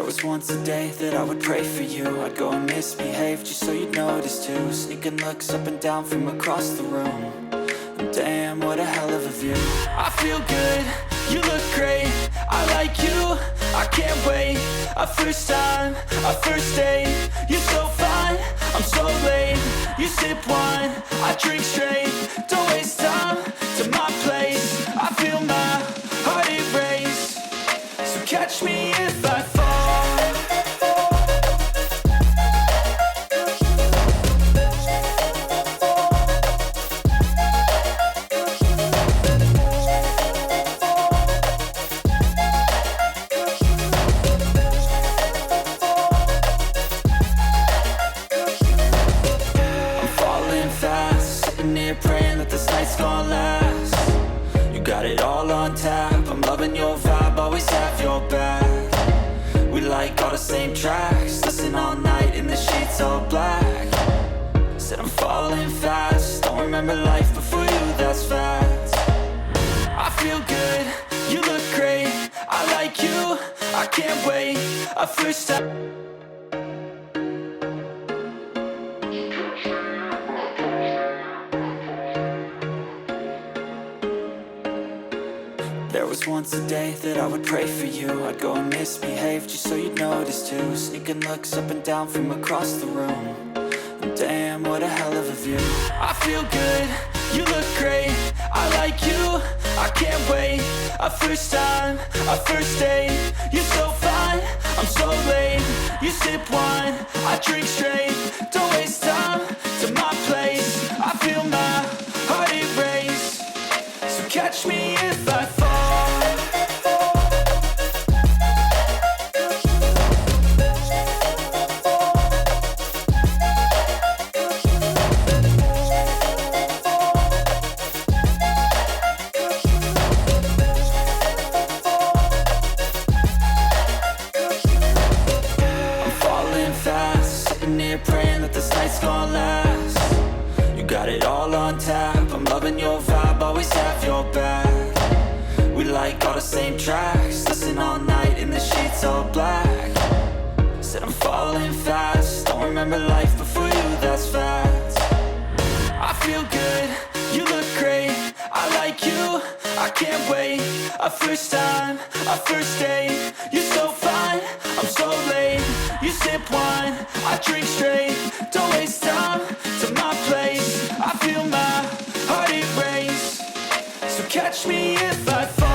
was once a day that I would pray for you. I'd go and misbehave just so you'd notice too. Sneaking looks up and down from across the room. And damn, what a hell of a view. I feel good, you look great, I like you, I can't wait. A first time, a first date, you're so fine, I'm so late. You sip wine, I drink straight. Don't waste time to my place. I feel my heart erase. So catch me if I fall. Praying that this night's gonna last. You got it all on tap, I'm loving your vibe, always have your back. We like all the same tracks, listen all night in the sheets all black. Said I'm falling fast, don't remember life before you, that's fact. I feel good, you look great, I like you, I can't wait. A first time. There was once a day that I would pray for you. I'd go and misbehave just so you'd notice too. Sneaking looks up and down from across the room. And damn, what a hell of a view. I feel good, you look great, I like you, I can't wait. A first time, a first date, you're so fine, I'm so late. You sip wine, I drink straight. Don't waste time to my place. I feel my heart erase. So catch me if I fall. Praying that this night's gonna last. You got it all on tap, I'm loving your vibe, always have your back. We like all the same tracks, listen all night in the sheets all black. Said I'm falling fast, don't remember life before you, that's fact. I feel good, you look great, I like you, I can't wait. A first time, a first date, you're so fine, I'm so late. You sip wine, I drink straight. Don't waste time to my place. I feel my heart erase. So catch me if I fall.